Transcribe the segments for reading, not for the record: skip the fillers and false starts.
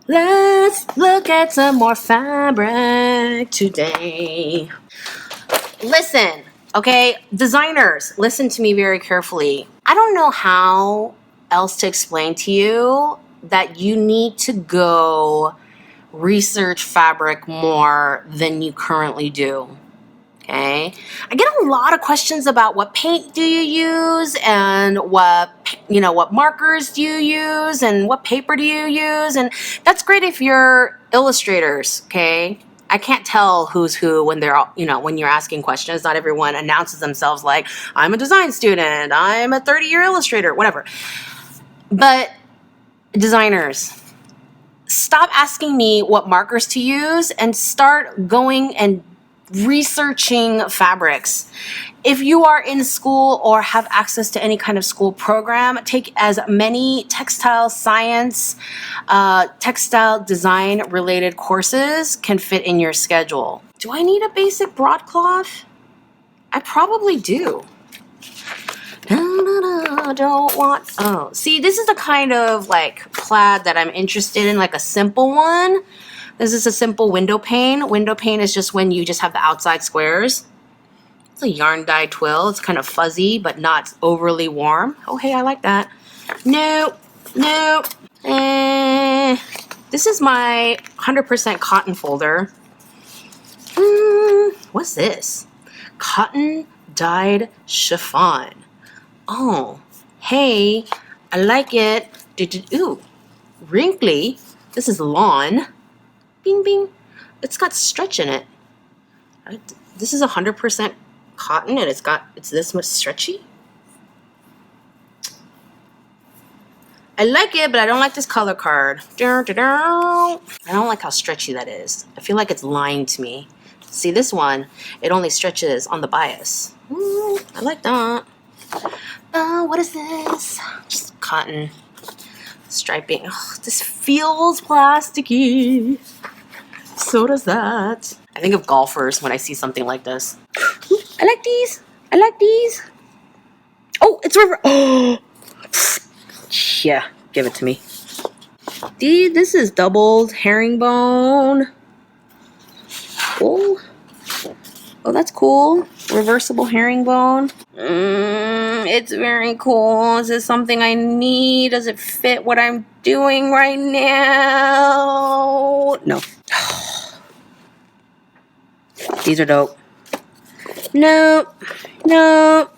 Let's look at some more fabric today. Listen, okay, designers, listen to me very carefully. I don't know how else to explain to you that you need to go research fabric more than you currently do. Okay, I get a lot of questions about what paint do you use and what markers do you use and what paper do you use, and that's great if you're illustrators. Okay, I can't tell who's who when they're when you're asking questions. Not everyone announces themselves like I'm a design student, I'm a 30-year illustrator, whatever. But designers, stop asking me what markers to use and start going and researching fabrics. If you are in school or have access to any kind of school program, take as many textile science, textile design related courses can fit in your schedule. Do I need a basic broadcloth? I probably do. Don't want, oh, see, this is the kind of like plaid that I'm interested in, like a simple one. This is a simple window pane. Window pane is just when you just have the outside squares. It's a yarn dye twill. It's kind of fuzzy, but not overly warm. Oh, hey, I like that. Nope, nope. This is my 100% cotton folder. What's this? Cotton dyed chiffon. Oh, hey, I like it. Ooh, wrinkly. This is lawn. Bing, bing. It's got stretch in it. This is 100% cotton, and it's this much stretchy. I like it, but I don't like this color card. I don't like how stretchy that is. I feel like it's lying to me. See, this one, it only stretches on the bias. I like that. What is this? Just cotton striping. Oh, this feels plasticky. So does that. I think of golfers when I see something like this. Ooh, I like these. I like these. Oh, it's river. Oh, yeah. Give it to me. This is doubled herringbone. Oh, that's cool. Reversible herringbone. It's very cool. Is this something I need? Does it fit what I'm doing right now? No. These are dope. Nope.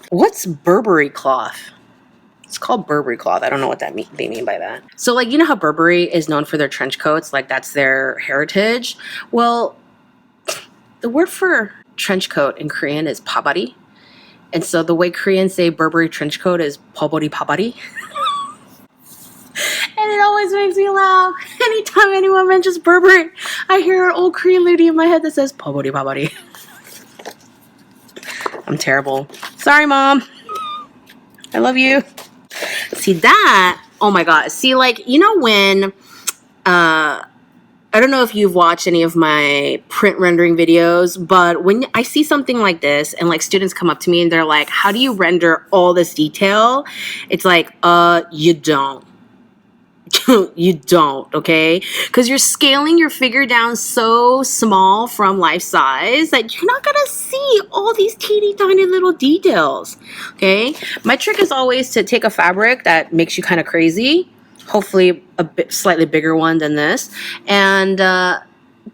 What's Burberry cloth? It's called Burberry cloth. I don't know what they mean by that. So, like, you know how Burberry is known for their trench coats? Like, that's their heritage. Well, the word for trench coat in Korean is pabari. And so the way Koreans say Burberry trench coat is pobori pabari. And it always makes me laugh. Anytime anyone mentions Burberry, I hear an old Korean lady in my head that says pobori pabari. I'm terrible. Sorry, Mom. I love you. See that? Oh my God. See, like, you know when, I don't know if you've watched any of my print rendering videos, but when I see something like this and like students come up to me and they're like, how do you render all this detail? It's like, you don't. You don't, okay? Because you're scaling your figure down so small from life size that you're not gonna see all these teeny tiny little details, okay? My trick is always to take a fabric that makes you kind of crazy, hopefully a bit slightly bigger one than this, and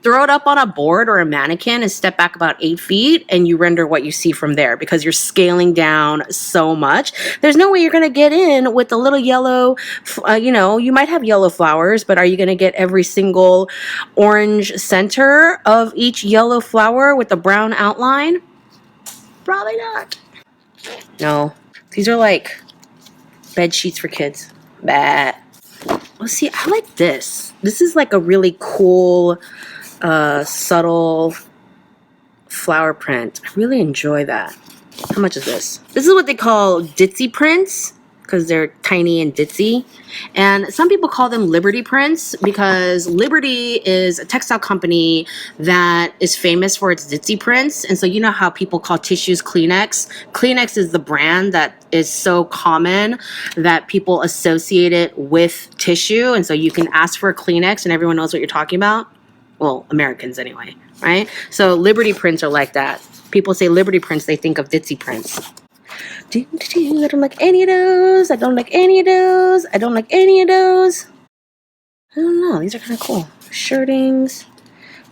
throw it up on a board or a mannequin and step back about 8 feet, and you render what you see from there because you're scaling down so much. There's no way you're going to get in with the little yellow, you might have yellow flowers, but are you going to get every single orange center of each yellow flower with a brown outline? Probably not. No, these are like bed sheets for kids. Bah. Oh, see, I like this. This is like a really cool, subtle flower print. I really enjoy that. How much is this? This is what they call DITZY prints. because they're tiny and ditzy. And some people call them Liberty prints because Liberty is a textile company that is famous for its ditzy prints. And so you know how people call tissues Kleenex? Kleenex is the brand that is so common that people associate it with tissue. And so you can ask for a Kleenex and everyone knows what you're talking about. Well, Americans anyway, right? So Liberty prints are like that. People say Liberty prints, they think of ditzy prints. I don't like any of those. I don't like any of those. I don't like any of those. I don't know. These are kind of cool. Shirtings.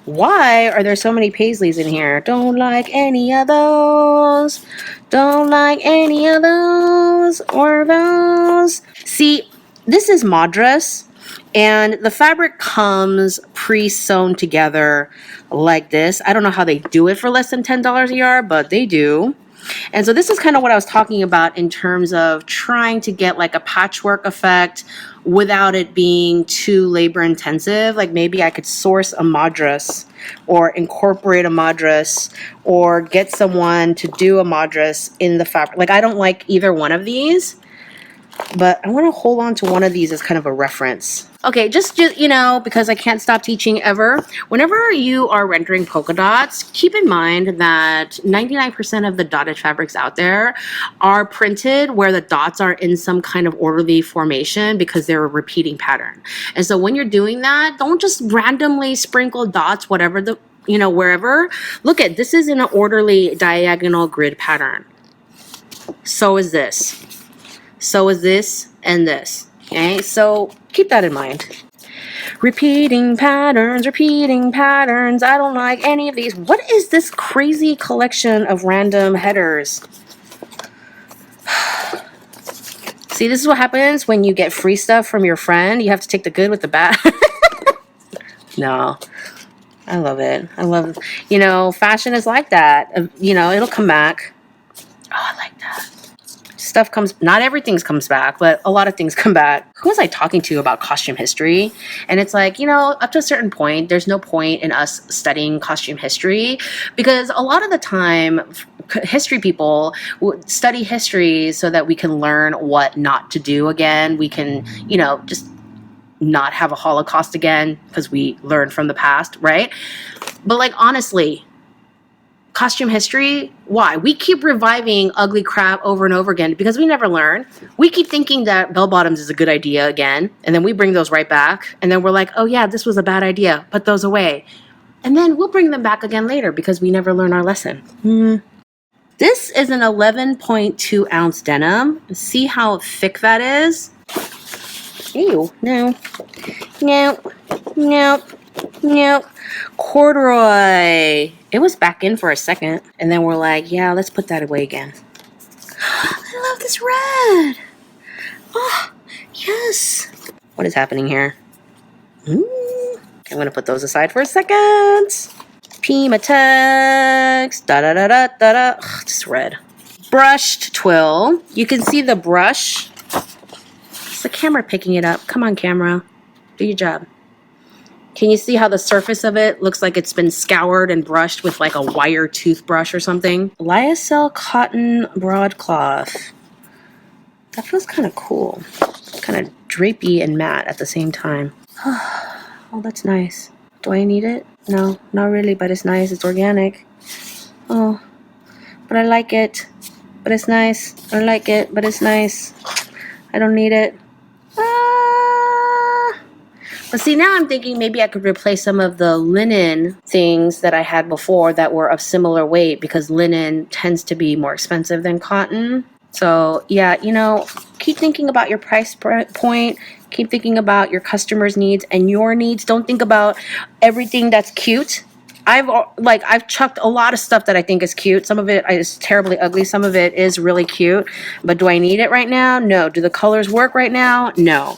Why are there so many paisleys in here? Don't like any of those. Don't like any of those or those. See, this is MADRAS, and the fabric comes pre-sewn together like this. I don't know how they do it for less than $10 a yard, but they do. And so this is kind of what I was talking about in terms of trying to get like a patchwork effect without it being too labor intensive. Like maybe I could source a MADRAS or incorporate a MADRAS or get someone to do a MADRAS in the fabric. Like I don't like either one of these, but I want to hold on to one of these as kind of a reference. Okay, just you know, because I can't stop teaching ever. Whenever you are rendering polka dots, keep in mind that 99% of the dotted fabrics out there are printed where the dots are in some kind of orderly formation because they're a repeating pattern. And so when you're doing that, don't just randomly sprinkle dots, whatever the, you know, wherever. Look at, this is in an orderly diagonal grid pattern. So is this. So is this and this. Okay, so keep that in mind. Repeating patterns, repeating patterns. I don't like any of these. What is this crazy collection of random headers? See, this is what happens when you get free stuff from your friend. You have to take the good with the bad. No, I love it. I love, you know, fashion is like that. You know, it'll come back. Oh, I like that. Stuff comes, not everything comes back, but a lot of things come back. Who was I talking to about costume history? And it's like, you know, up to a certain point, there's no point in us studying costume history because a lot of the time, history people study history so that we can learn what not to do again. We can, you know, just not have a Holocaust again because we learned from the past, right? But like, honestly, costume history, why? We keep reviving ugly crap over and over again because we never learn. We keep thinking that bell bottoms is a good idea again, and then we bring those right back, and then we're like, oh yeah, this was a bad idea, put those away. And then we'll bring them back again later because we never learn our lesson. This is an 11.2 ounce denim. See how thick that is? Ew, no. No, no, no. Corduroy. It was back in for a second. And then we're like, yeah, let's put that away again. I love this red. Oh, yes. What is happening here? I'm going to put those aside for a second. Pima text. Da-da-da-da-da-da. This red. Brushed twill. You can see the brush. It's the camera picking it up. Come on, camera. Do your job. Can you see how the surface of it looks like it's been scoured and brushed with like a wire toothbrush or something? Lyocell cotton broadcloth. That feels kind of cool. Kind of drapey and matte at the same time. Oh, that's nice. Do I need it? No, not really, but it's nice. It's organic. Oh, but I like it. But it's nice. I like it, but it's nice. I don't need it. But see, now I'm thinking maybe I could replace some of the linen things that I had before that were of similar weight because linen tends to be more expensive than cotton. So yeah, you know, keep thinking about your price point. Keep thinking about your customers' needs and your needs. Don't think about everything that's cute. I've chucked a lot of stuff that I think is cute. Some of it is terribly ugly. Some of it is really cute. But do I need it right now? No. Do the colors work right now? No.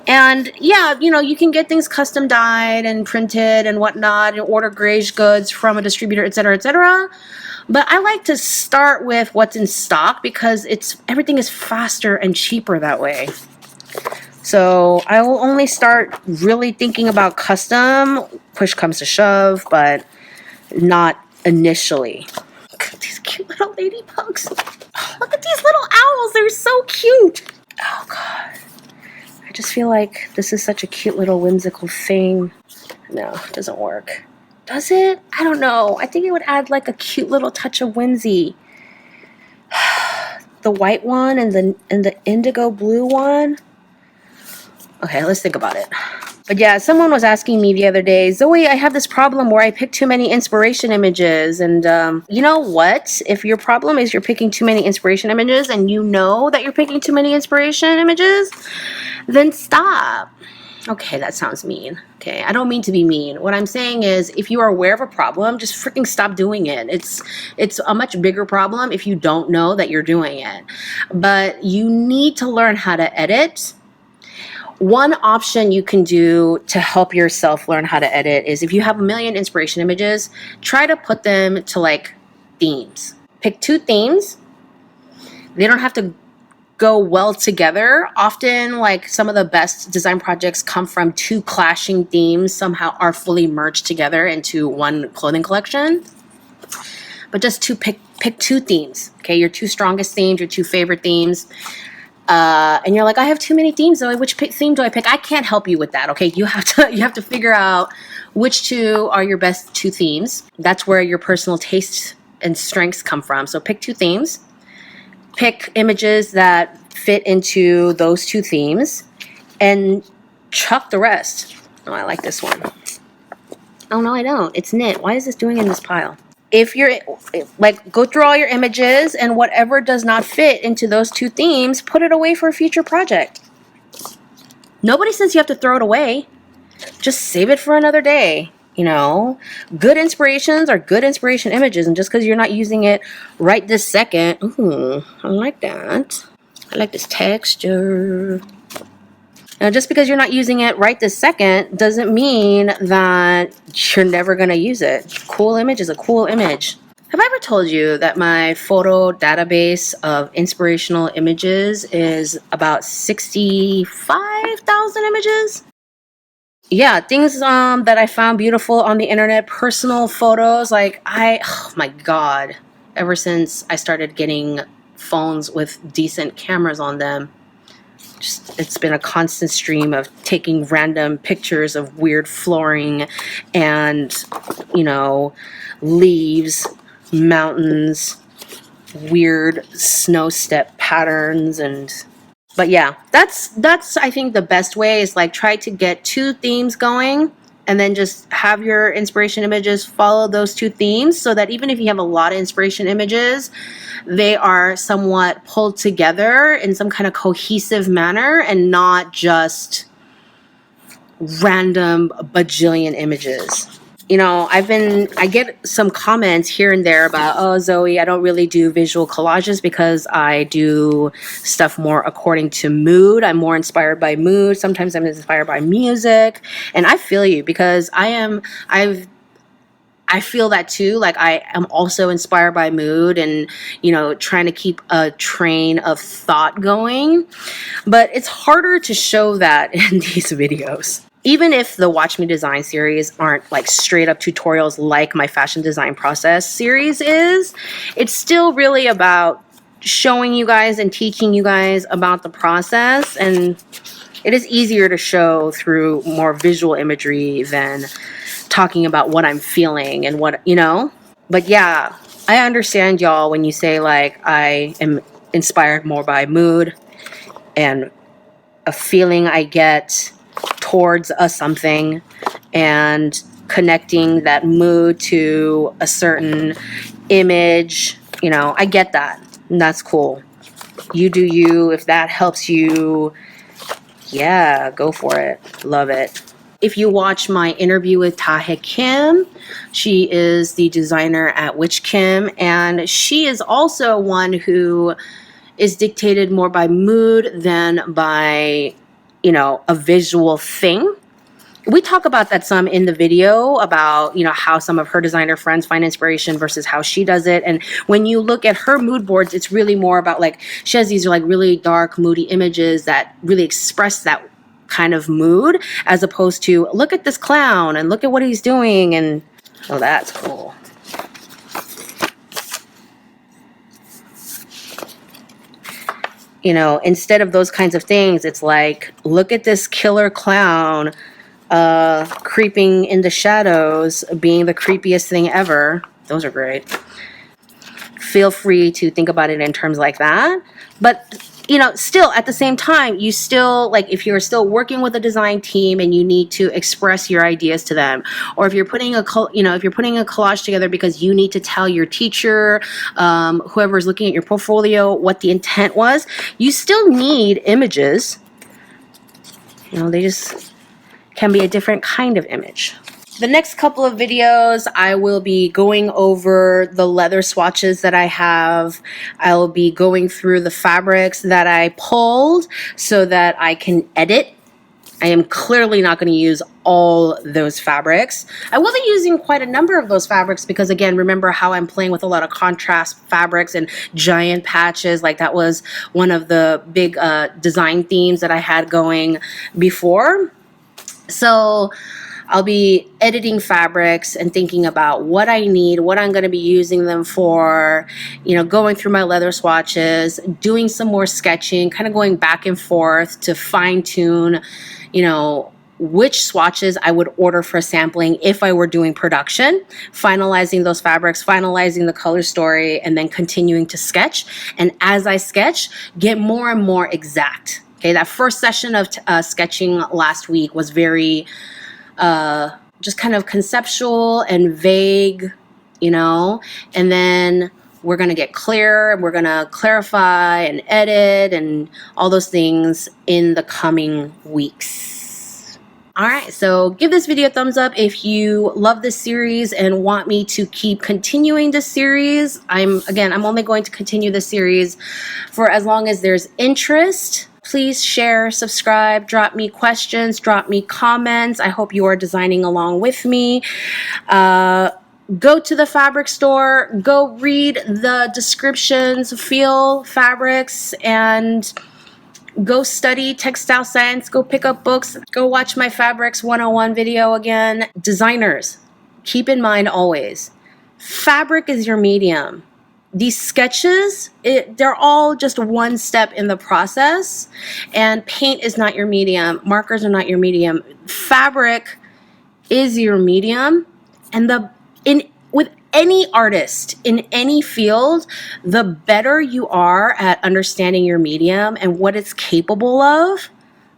And yeah, you know, you can get things custom dyed and printed and whatnot and order grayish goods from a distributor, etc., etc. But I like to start with what's in stock because everything is faster and cheaper that way. So I will only start really thinking about custom, push comes to shove, but not initially. Look at these cute little ladybugs. Look at these little owls. They're so cute. Oh God. I just feel like this is such a cute little whimsical thing. No, it doesn't work. Does it? I don't know. I think it would add like a cute little touch of whimsy. The white one and the indigo blue one. Okay, let's think about it. But yeah, someone was asking me the other day, Zoe, I have this problem where I pick too many inspiration images. And you know what? If your problem is you're picking too many inspiration images and you know that you're picking too many inspiration images, then stop. Okay, that sounds mean. Okay, I don't mean to be mean. What I'm saying is if you are aware of a problem, just freaking stop doing it. It's a much bigger problem if you don't know that you're doing it. But you need to learn how to edit. One option you can do to help yourself learn how to edit is if you have a million inspiration images, try to put them to like themes. Pick 2 themes. They don't have to go well together. Often, like some of the best design projects come from 2 clashing themes, somehow are fully merged together into one clothing collection. But just pick 2 themes. Okay, your 2 strongest themes, your 2 favorite themes. And you're like, I have too many themes, Zoe. Which theme do I pick? I can't help you with that. Okay, you have to figure out which 2 are your best 2 themes. That's where your personal tastes and strengths come from. So pick 2 themes. Pick images that fit into those 2 themes, and chuck the rest. Oh, I like this one. Oh no, I don't. It's knit. Why is this doing in this pile? If you're like, go through all your images, and whatever does not fit into those 2 themes, put it away for a future project. Nobody says you have to throw it away. Just save it for another day. You know, good inspirations are good inspiration images, and just because you're not using it right this second, ooh, I like that. I like this texture. Now, just because you're not using it right this second doesn't mean that you're never going to use it. Cool image is a cool image. Have I ever told you that my photo database of inspirational images is about 65,000 images? Yeah, things that I found beautiful on the internet, personal photos. Like oh my God, ever since I started getting phones with decent cameras on them, it's been a constant stream of taking random pictures of weird flooring and, you know, leaves, mountains, weird snow step patterns. But yeah, that's I think the best way is like try to get 2 themes going, and then just have your inspiration images follow those 2 themes, so that even if you have a lot of inspiration images, they are somewhat pulled together in some kind of cohesive manner and not just random bajillion images. You know, I get some comments here and there about, oh, Zoe, I don't really do visual collages because I do stuff more according to mood. I'm more inspired by mood. Sometimes I'm inspired by music. And I feel you, because I feel that too. Like I am also inspired by mood and, you know, trying to keep a train of thought going. But it's harder to show that in these videos. Even if the Watch Me Design series aren't like straight up tutorials like my fashion design process series is, it's still really about showing you guys and teaching you guys about the process. And it is easier to show through more visual imagery than talking about what I'm feeling and what, you know. But yeah, I understand y'all when you say like I am inspired more by mood and a feeling I get towards a something, and connecting that mood to a certain image. You know, I get that, and that's cool. You do you. If that helps you, yeah, go for it. Love it. If you watch my interview with Tae Kim, she is the designer at Witch Kim, and she is also one who is dictated more by mood than by, you know, a visual thing. We talk about that some in the video about, you know, how some of her designer friends find inspiration versus how she does it. And when you look at her mood boards, it's really more about like, she has these like really dark, moody images that really express that kind of mood, as opposed to look at this clown and look at what he's doing. And oh, that's cool. You know, instead of those kinds of things, it's like, look at this killer clown creeping in the shadows, being the creepiest thing ever. Those are great. Feel free to think about it in terms like that. But, you know, still at the same time, you still, like, if you're still working with a design team and you need to express your ideas to them, or if you're putting a collage together because you need to tell your teacher, whoever's looking at your portfolio, what the intent was, you still need images. You know, they just can be a different kind of image. The next couple of videos, I will be going over the leather swatches that I have. I'll be going through the fabrics that I pulled so that I can edit. I am clearly not going to use all those fabrics. I will be using quite a number of those fabrics because, again, remember how I'm playing with a lot of contrast fabrics and giant patches. Like, that was one of the big design themes that I had going before. So I'll be editing fabrics and thinking about what I need, what I'm going to be using them for, you know, going through my leather swatches, doing some more sketching, kind of going back and forth to fine tune, you know, which swatches I would order for sampling if I were doing production, finalizing those fabrics, finalizing the color story, and then continuing to sketch. And as I sketch, get more and more exact. Okay, that first session of sketching last week was very just kind of conceptual and vague, you know, and then we're going to get clear and we're going to clarify and edit and all those things in the coming weeks. All right, so give this video a thumbs up if you love this series and want me to keep continuing this series. I'm only going to continue this series for as long as there's interest. Please share, subscribe, drop me questions, drop me comments. I hope you are designing along with me. Go to the fabric store, go read the descriptions, feel fabrics, and go study textile science, go pick up books, go watch my Fabrics 101 video again. Designers, keep in mind always, fabric is your medium. These sketches, they're all just one step in the process, and paint is not your medium. Markers are not your medium. Fabric is your medium, and with any artist in any field, the better you are at understanding your medium and what it's capable of,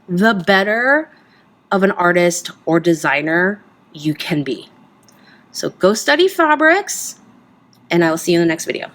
the better of an artist or designer you can be. So go study fabrics, and I will see you in the next video.